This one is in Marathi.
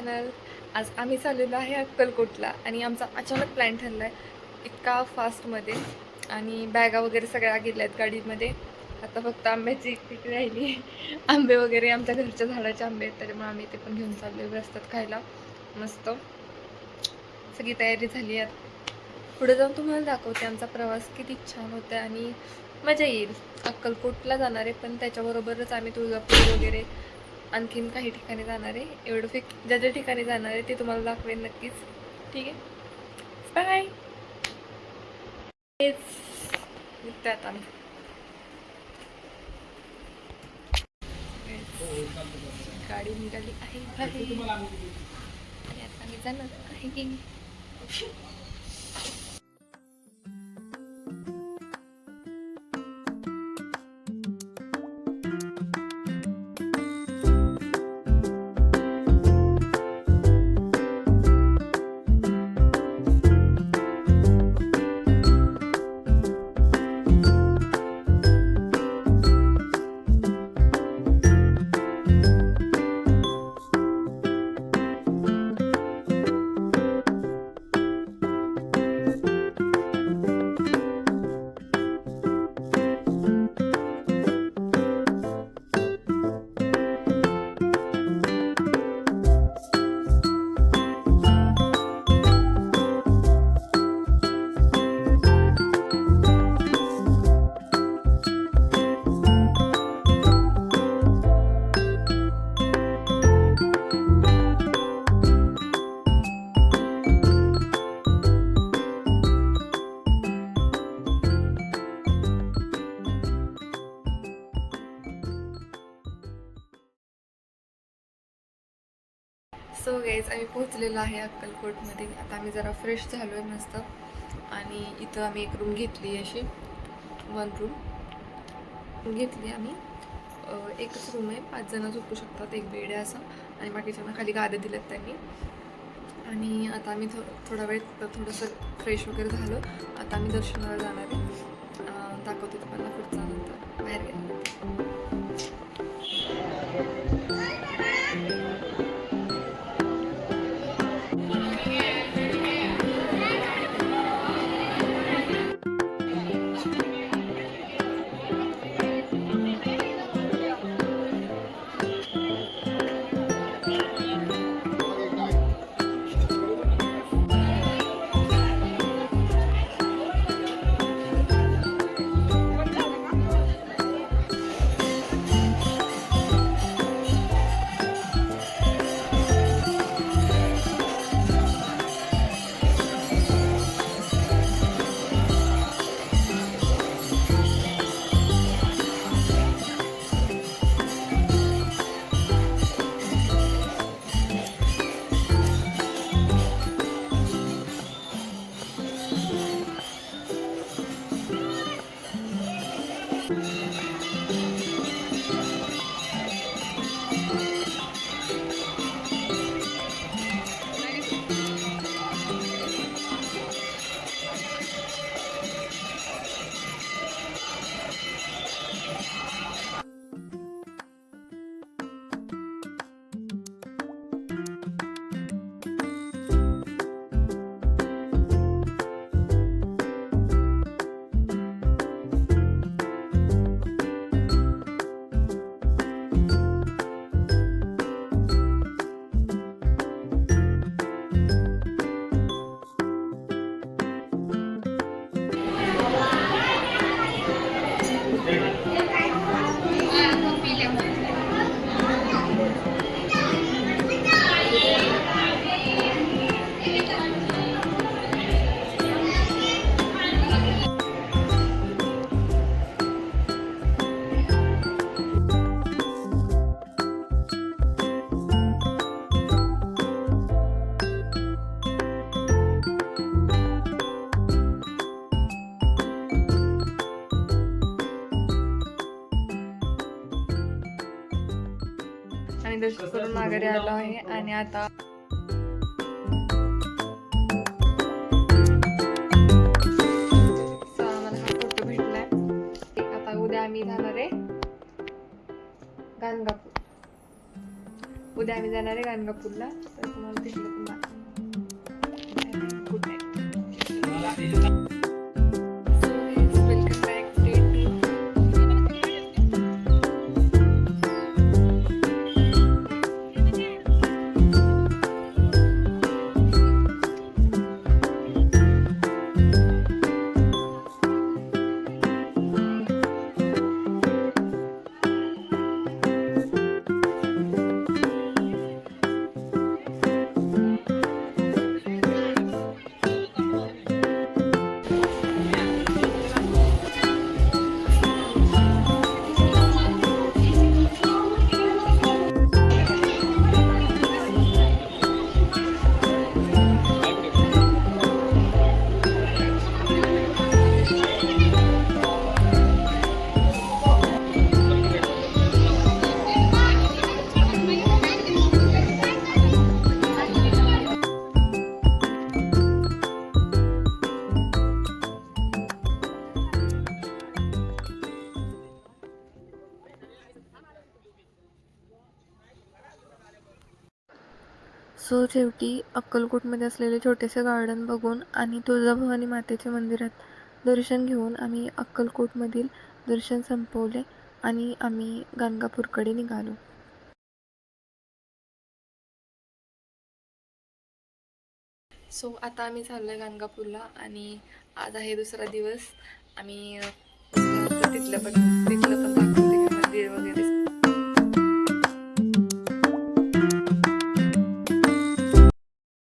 चॅनल. आज आम्ही चाललेलो आहे अक्कलकोटला आणि आमचा अचानक प्लॅन ठरला आहे इतका फास्टमध्ये. आणि बॅगा वगैरे सगळ्या गेल्या आहेत गाडीमध्ये. आता फक्त आंब्याची पीक राहिली. आंबे वगैरे आमच्या घरच्या झाडाचे आंबे आहेत, त्याच्यामुळे आम्ही ते पण घेऊन चाललो रस्त्यात खायला. मस्त सगळी तयारी झाली आहे. पुढे जाऊन तुम्हाला दाखवते आमचा प्रवास किती छान होता आणि मजा येईल. अक्कलकोटला जाणार आहे, पण त्याच्याबरोबरच आम्ही तुळजापूर वगैरे आणखीन काही ठिकाणी जाणार आहे. एवढं ज्या ज्या ठिकाणी जाणार आहे ते तुम्हाला दाखवेन नक्कीच. ठीक आहे, बाय. निघतात आम्ही. गाडी निघाली आहे बाहेर आणि आता आम्ही जाणार आहे की सो गाईज आम्ही पोहोचलेलो आहे अक्कलकोटमध्ये. आता आम्ही जरा फ्रेश झालो आहे मस्त. आणि इथं आम्ही एक रूम घेतली अशी 1 रूम घेतली आम्ही. एकच रूम आहे, 5 जण झोपू शकतात, एक बेड आहे असं. आणि बाकीच्यांना खाली गाद्या दिल्यात त्यांनी. आणि आता आम्ही थोडा वेळ थोडंसं फ्रेश वगैरे झालो. आता आम्ही दर्शनाला जाणार आहे. दाखवते तुम्हाला पुढचा नंतर बाहेर गेलो. आणि दर्शन करून माघारी आलो आहे. आणि आता आम्हाला हा फोटो भेटलाय. आता उद्या आम्ही जाणार आहे गाणगापूर. उद्या आम्ही जाणार आहे गाणगापूरला. तर सो शेवटी अक्कलकोटमध्ये असलेले छोटेसे गार्डन बघून आणि तुळजाभवानी मातेच्या मंदिरात दर्शन घेऊन आम्ही अक्कलकोटमधील दर्शन संपवले आणि आम्ही गाणगापूरकडे निघालो. सो आता आम्ही चाललो आहे गाणगापूरला आणि आज आहे दुसरा दिवस. आम्ही तिथलं पण दाखवते, मंदिर वगैरे